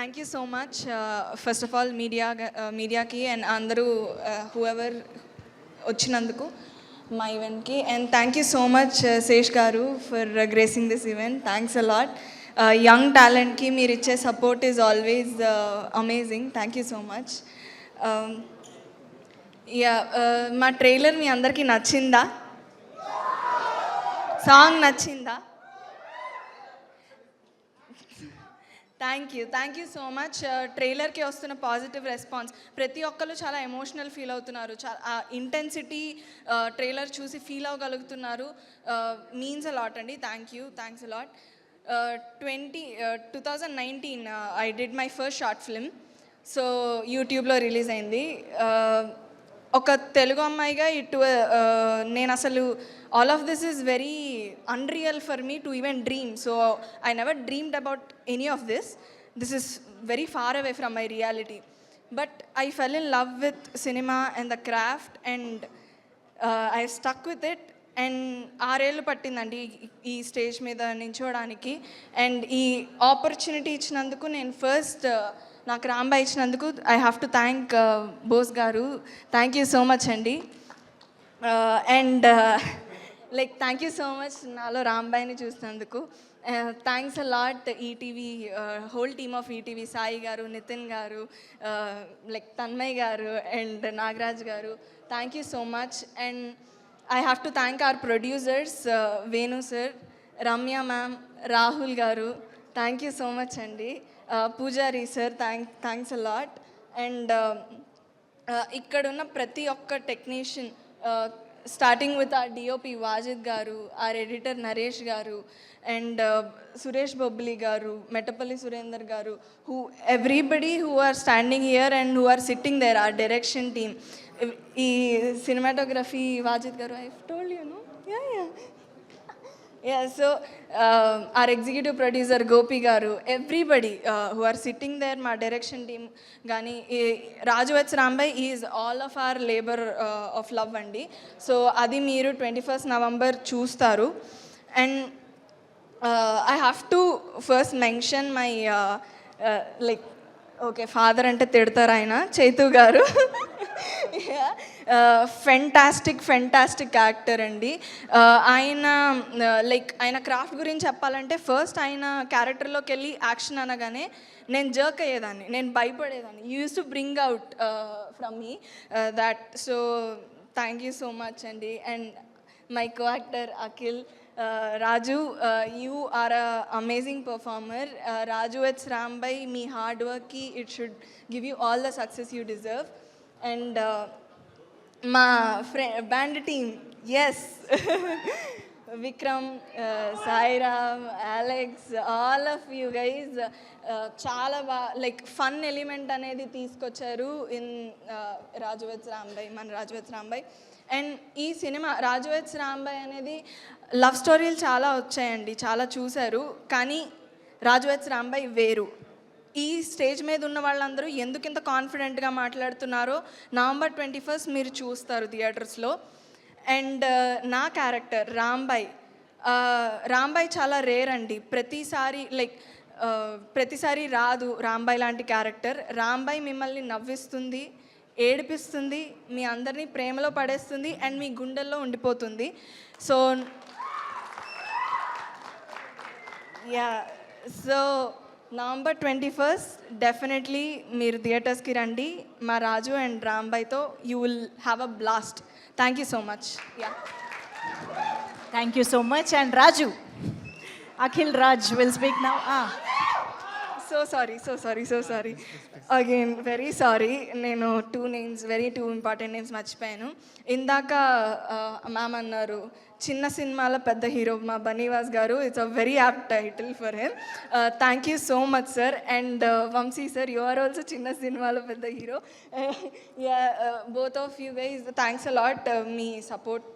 Thank you so much first of all మీడియాకి and అందరూ whoever వచ్చినందుకు మా ఈవెంట్కి. And thank you so much Sesh garu for gracing this event. Thanks a lot. Young టాలెంట్కి మీరు ఇచ్చే support is always amazing. Thank you so much. మా trailer మీ అందరికీ నచ్చిందా? సాంగ్ నచ్చిందా? Thank you so much. ట్రైలర్కి వస్తున్న పాజిటివ్ రెస్పాన్స్, ప్రతి ఒక్కరు చాలా ఎమోషనల్ ఫీల్ అవుతున్నారు. చాలా ఇంటెన్సిటీ ట్రైలర్ చూసి ఫీల్ అవ్వగలుగుతున్నారు. మీన్స్ అ లాట్ అండి. Thanks a lot. 2019 I did my first short film. So యూట్యూబ్లో రిలీజ్ అయింది. ఒక తెలుగు అమ్మాయిగా నేను అసలు all of this is very unreal for me to even dream. So I never dreamed about any of this is very far away from my reality. But I fell in love with cinema and the craft and I stuck with it. And 6 ఏళ్ళు పట్టిందండి ఈ stage మీద నించోడానికి. And ఈ opportunity ఇచ్చినందుకు నేను first నాకు రాంబాయ్ ఇచ్చినందుకు I have to thank Bose గారు. థ్యాంక్ యూ సో మచ్ అండి. And thank you so much నాలో రాంబాయ్ని చూసినందుకు. Thanks a lot ETV, whole team of ETV, Sai గారు, నితిన్ గారు, తన్మయ్ గారు అండ్ నాగరాజ్ గారు. Thank you so much. And I have to thank our producers, Venu sir, Ramya ma'am, Rahul garu. Thank you so much andi. Pujari sir, thanks a lot. And ikkadunna prati okka technician, starting with our DOP Wajid garu, our editor Naresh garu, and Suresh Bobli garu, Metapalli Surender garu, who everybody who are standing here and who are sitting there, our direction team. ఈ cinematography Wajid garu, I told you no. So our executive producer Gopi garu, everybody who are sitting there, మా direction team కానీ Raju weds Rambai is all of our labour of love అండి. So అది మీరు 21st November చూస్తారు. And I have to first mention my okay father అంటే తిడతారు ఆయన, చైతు గారు. ఫెంటాస్టిక్ యాక్టర్ అండి. ఆయన క్రాఫ్ట్ గురించి చెప్పాలంటే ఫస్ట్ ఆయన క్యారెక్టర్లోకి వెళ్ళి యాక్షన్ అనగానే నేను జర్క్ అయ్యేదాన్ని, నేను భయపడేదాన్ని. Use to bring out from me that. So thank you so much అండి. And my co actor Akhil, Raju, you are an amazing performer. Raju, it's Rambai, me hard work, it should give you all the success you deserve. And my band team, yes. Vikram, Sairam, Alex, all of you guys, చాలా fun element అనేది తీసుకొచ్చారు in Raju weds Rambai, మన రాజు weds Rambai. And ఈ cinema రాజు weds Rambai అనేది love స్టోరీలు చాలా వచ్చాయండి, చాలా చూశారు. కానీ రాజు వెట్స్ రాంబాయ్ వేరు. ఈ స్టేజ్ మీద ఉన్న వాళ్ళందరూ ఎందుకు ఇంత కాన్ఫిడెంట్గా మాట్లాడుతున్నారో November 21st మీరు చూస్తారు థియేటర్స్లో. అండ్ నా క్యారెక్టర్ రాంబాయ్ చాలా రేర్ అండి. ప్రతిసారి రాదు రాంబాయ్ లాంటి క్యారెక్టర్. రాంబాయ్ మిమ్మల్ని నవ్విస్తుంది, ఏడిపిస్తుంది, మీ అందరినీ ప్రేమలో పడేస్తుంది అండ్ మీ గుండెల్లో ఉండిపోతుంది. సో November 21st డెఫినెట్లీ మీరు థియేటర్స్కి రండి. మా రాజు అండ్ రాంబాయ్తో you will have a blast. Thank you so much. Thank you so much. And Raju, Akhil Raj will speak now. So sorry. Again, very sorry. నేను two important names మర్చిపోయాను. ఇందాక ma'am అన్నారు చిన్న సినిమాల పెద్ద హీరో మా Bunny Vas garu. It's a very apt title for him. Thank you so much sir. And Vamsi sir, you are also చిన్న సినిమాల పెద్ద hero. Both of you guys thanks a lot. మీ సపోర్ట్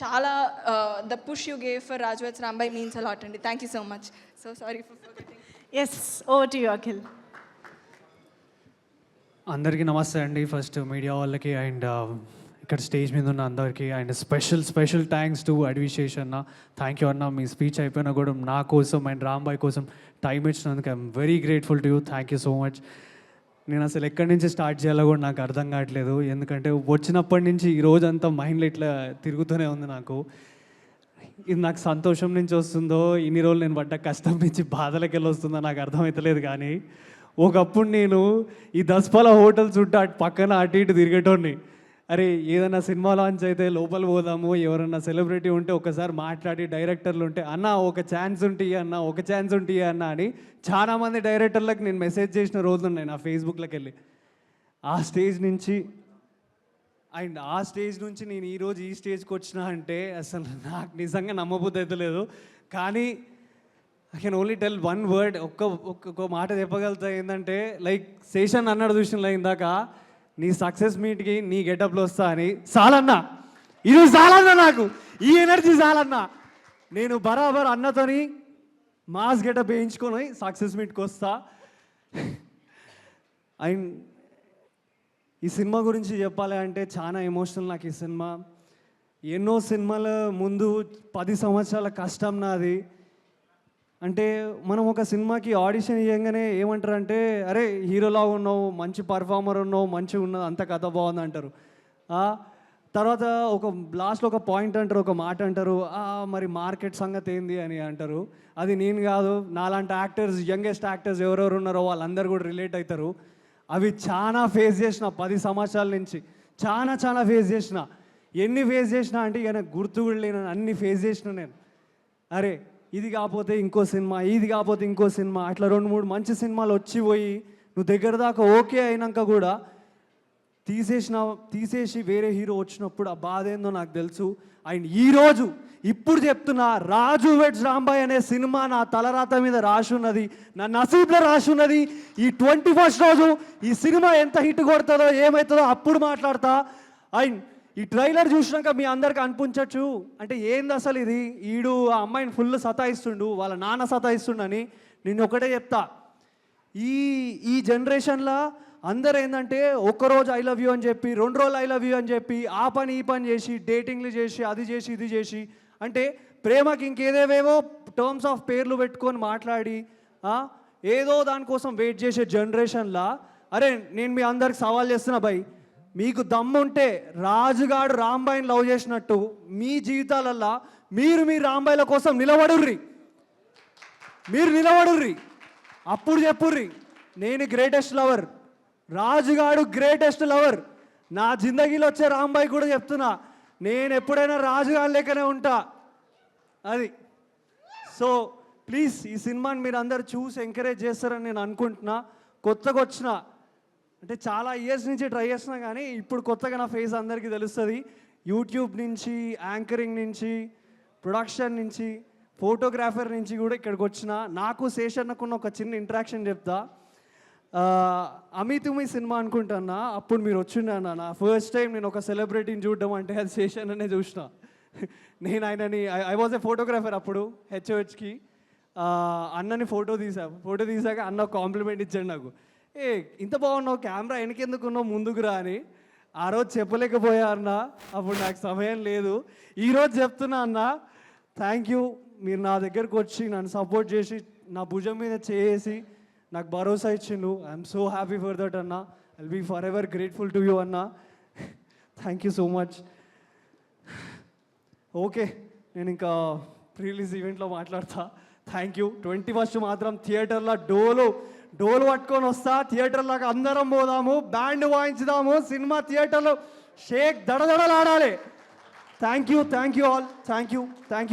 చాలా, the push you gave for Raju weds Rambai means a lot అండి. Thank you so much. So sorry for forgetting. Yes, over to you Akhil. అందరికీ నమస్తే అండి. First media వాళ్ళకి and ఇక్కడ stage మీద ఉన్న అందరికీ and special thanks to Adivi Sesh అన్న. థ్యాంక్ యూ అన్న, మీ స్పీచ్ అయిపోయినా కూడా నా కోసం అండ్ రాంబాయ్ కోసం టైం ఇచ్చినందుకు I'm very grateful to you. Thank you so much. నేను అసలు ఎక్కడి నుంచి స్టార్ట్ చేయాలో కూడా నాకు అర్థం కావట్లేదు, ఎందుకంటే వచ్చినప్పటి నుంచి ఈ రోజంతా మైండ్లో ఇట్లా తిరుగుతూనే ఉంది నాకు. ఇది నాకు సంతోషం నుంచి వస్తుందో, ఇన్ని రోజులు నేను పడ్డ కష్టం నుంచి బాధలకి వెళ్ళి వస్తుందో నాకు అర్థమవుతలేదు. కానీ ఒకప్పుడు నేను ఈ దస్పల హోటల్ చుట్టూ అటు పక్కన అటు ఇటు తిరిగేటోడిని. అరే ఏదైనా సినిమా లాంచ్ అయితే లోపల పోదాము, ఎవరన్నా సెలబ్రిటీ ఉంటే ఒకసారి మాట్లాడి, డైరెక్టర్లు ఉంటే అన్న ఒక ఛాన్స్ ఉంటాయి అన్న, ఒక ఛాన్స్ ఉంటాయి అన్న అని చాలామంది డైరెక్టర్లకు నేను మెసేజ్ చేసిన రోజులు ఉన్నాయి నా ఫేస్బుక్లోకి వెళ్ళి. ఆ స్టేజ్ నుంచి నేను ఈరోజు ఈ స్టేజ్కి వచ్చిన అంటే అసలు నాకు నిజంగా నమ్మబుద్ధి అయితే లేదు. కానీ I can only tell one word, ఒక్క మాట చెప్పగలుగుతా. ఏంటంటే లైక్ శేషన్ అన్నాడు చూసిన ఇందాక, నీ సక్సెస్ మీట్కి నీ గెటప్లో వస్తా అని. చాలన్నా, ఇది చాలన్నా, నాకు ఈ ఎనర్జీ చాలన్నా. నేను బరాబర్ అన్నతోని మాస్ గెటప్ వేయించుకొని సక్సెస్ మీట్కి వస్తా. అండ్ ఈ సినిమా గురించి చెప్పాలి అంటే చాలా ఎమోషనల్ నాకు ఈ సినిమా. ఎన్నో సినిమాల ముందు 10 సంవత్సరాల కష్టం నాది. అంటే మనం ఒక సినిమాకి ఆడిషన్ ఇవ్వగానే ఏమంటారంటే, అరే హీరోలా ఉన్నావు, మంచి పర్ఫార్మర్ ఉన్నావు, మంచిగా ఉన్నది, అంత కథ బాగుంది అంటారు. తర్వాత ఒక లాస్ట్లో ఒక పాయింట్ అంటారు, ఒక మాట అంటారు, మరి మార్కెట్ సంగతి ఏంది అని అంటారు. అది నేను కాదు, నాలాంటి యాక్టర్స్, యంగెస్ట్ యాక్టర్స్ ఎవరెవరు ఉన్నారో వాళ్ళందరూ కూడా రిలేట్ అవుతారు. అవి చాలా ఫేస్ చేసిన 10 సంవత్సరాల నుంచి చాలా ఫేస్ చేసిన. ఎన్ని ఫేస్ చేసినా అంటే ఇక నాకు గుర్తు కూడా లేను, అన్ని ఫేస్ చేసిన నేను. అరే ఇది కాకపోతే ఇంకో సినిమా, ఇది కాకపోతే ఇంకో సినిమా, అట్లా 2-3 మంచి సినిమాలు వచ్చి పోయి నువ్వు దగ్గర దాకా ఓకే అయినాక కూడా తీసేసి వేరే హీరో వచ్చినప్పుడు ఆ బాధ ఏందో నాకు తెలుసు. అండ్ ఈరోజు ఇప్పుడు చెప్తున్నా, రాజు వెడ్స్ రాంబాయ్ అనే సినిమా నా తలరాత మీద రాసి ఉన్నది, నా నసీబ్లో రాసి ఉన్నది. ఈ 21st రోజు ఈ సినిమా ఎంత హిట్ కొడుతుందో ఏమవుతుందో అప్పుడు మాట్లాడతా. అండ్ ఈ ట్రైలర్ చూసినాక మీ అందరికి అనిపించవచ్చు, అంటే ఏంది అసలు ఇది, ఈడు ఆ అమ్మాయిని ఫుల్ సతాయిస్తుండు, వాళ్ళ నాన్న సతాయిస్తుండని. నేను ఒకటే చెప్తా, ఈ జనరేషన్లో అందరూ ఏంటంటే ఒక్కరోజు ఐ లవ్ యూ అని చెప్పి, 2 రోజులు ఐ లవ్ యూ అని చెప్పి, ఆ పని ఈ పని చేసి, డేటింగ్లు చేసి, అది చేసి ఇది చేసి, అంటే ప్రేమకి ఇంకేదేవేవో టర్మ్స్ ఆఫ్ పేర్లు పెట్టుకొని మాట్లాడి ఏదో దానికోసం వెయిట్ చేసే జనరేషన్లో, అరే నేను మీ అందరికి సవాల్ చేస్తున్నా భయ్, మీకు దమ్ముంటే రాజుగాడు రాంబాయిని లవ్ చేసినట్టు మీ జీవితాలల్లో మీరు రాంబాయిల కోసం నిలబడుర్రి, అప్పుడు చెప్పుర్రి నేను గ్రేటెస్ట్ లవర్, రాజుగాడు గ్రేటెస్ట్ లవర్. నా జిందగీలో వచ్చే రాంబాయి కూడా చెప్తున్నా, నేను ఎప్పుడైనా రాజుగాడి లెక్కనే ఉంటా. అది సో ప్లీజ్ ఈ సినిమాని మీరు అందరు చూసి ఎంకరేజ్ చేస్తారని నేను అనుకుంటున్నా. కొత్తగా వచ్చిన అంటే చాలా ఇయర్స్ నుంచి ట్రై చేస్తున్నా, కానీ ఇప్పుడు కొత్తగా నా ఫేస్ అందరికీ తెలుస్తుంది. యూట్యూబ్ నుంచి, యాంకరింగ్ నుంచి, ప్రొడక్షన్ నుంచి, ఫోటోగ్రాఫర్ నుంచి కూడా ఇక్కడికి వచ్చిన. నాకు శేషన్నకున్న ఒక చిన్న ఇంటరాక్షన్ చెప్తా. అమితుమి సినిమా అనుకుంటున్నా, అప్పుడు మీరు వచ్చిండ నా ఫస్ట్ టైం నేను ఒక సెలబ్రిటీని చూడడం అంటే అది శేషన్ననే చూసిన. నేను ఆయనని ఐ వాజ్ ఏ ఫోటోగ్రాఫర్ అప్పుడు హెచ్ఓహెచ్కి. అన్నని ఫోటో తీసాక అన్న కాంప్లిమెంట్ ఇచ్చాడు నాకు, ఇంత బాగున్నావు, కెమెరా వెనకెందుకున్నావు, ముందుకు రా అని. ఆ రోజు చెప్పలేకపోయా అన్న, అప్పుడు నాకు సమయం లేదు. ఈరోజు చెప్తున్నా అన్న, థ్యాంక్ యూ, మీరు నా దగ్గరకు వచ్చి నన్ను సపోర్ట్ చేసి నా భుజం మీద చేసి నాకు భరోసా ఇచ్చిండు. I'm so happy for that అన్న. I'll be forever grateful to you అన్న. Thank you so much. Okay, నేను ఇంకా ప్రీ-రిలీజ్ ఈవెంట్లో మాట్లాడతా. Thank you. 21st మాత్రం థియేటర్లో డోలు పట్టుకొని వస్తా. థియేటర్లోకి అందరం పోదాము, బ్యాండ్ వాయించుదాము, సినిమా థియేటర్లో షేక్ దడదడలాడాలి. Thank you all. Thank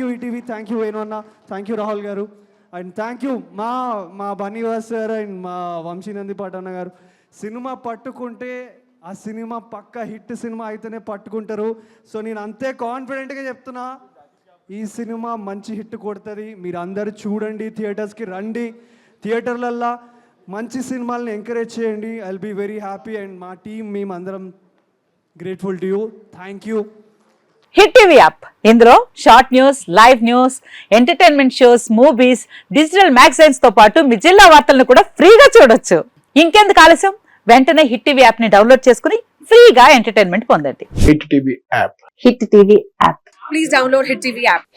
you ETV, thank you Venu అన్న, థ్యాంక్ యూ రాహుల్ గారు, అండ్ థ్యాంక్ యూ మా బన్నీవాస్ సార్ అండ్ మా వంశీ నందిపాటి అన్న గారు. సినిమా పట్టుకుంటే ఆ సినిమా పక్క హిట్ సినిమా అయితేనే పట్టుకుంటారు. సో నేను అంతే కాన్ఫిడెంట్గా చెప్తున్నా, ఈ సినిమా మంచి హిట్ కొడుతుంది. మీరు అందరు చూడండి, థియేటర్స్కి రండి, థియేటర్లల్లో మంచి సినిమాలని ఎంకరేజ్ చేయండి. I will be very happy. And మా టీం మేమందరం grateful to you. Thank you. Hit TV app, ఇందులో short news, live news, entertainment shows, movies, digital magazines తో పాటు మీ జిల్లా వార్తలను కూడా ఫ్రీగా చూడొచ్చు. ఇంకెందుకు ఆలస్యం, వెంటనే హిట్ టీవీ యాప్ ని డౌన్లోడ్ చేసుకుని ఫ్రీగా ఎంటర్టైన్మెంట్ పొందండి. Hit TV app. Hit TV app.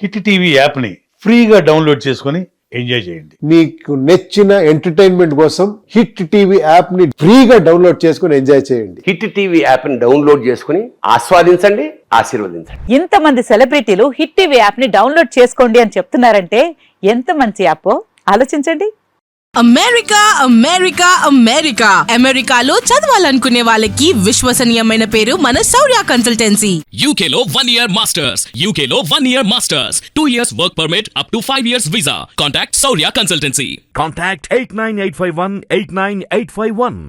Hit TV యాప్ని ఫ్రీగా డౌన్లోడ్ చేసుకొని ఎంజాయ్ చేయండి. మీకు నచ్చిన ఎంటర్టైన్మెంట్ కోసం హిట్ టీవీ యాప్ ని ఫ్రీగా డౌన్లోడ్ చేసుకుని ఎంజాయ్ చేయండి. హిట్ టీవీ యాప్ని డౌన్లోడ్ చేసుకుని ఆస్వాదించండి, ఆశీర్వదించండి. ఇంతమంది సెలబ్రిటీలు హిట్ టీవీ యాప్ ని డౌన్లోడ్ చేసుకోండి అని చెప్తున్నారంటే ఎంత మంచి యాప్ ఆలోచించండి. అమెరికా అమెరికా అమెరికా అమెరికాలో చదవాలనుకునే వాళ్ళకి విశ్వసనీయమైన పేరు మన శౌర్య కన్సల్టెన్సీ. UK లో 1 year masters. UK లో 1 year masters. 2 years work permit up to 5 years visa. Contact Saurya Consultancy. Contact 89851 89851.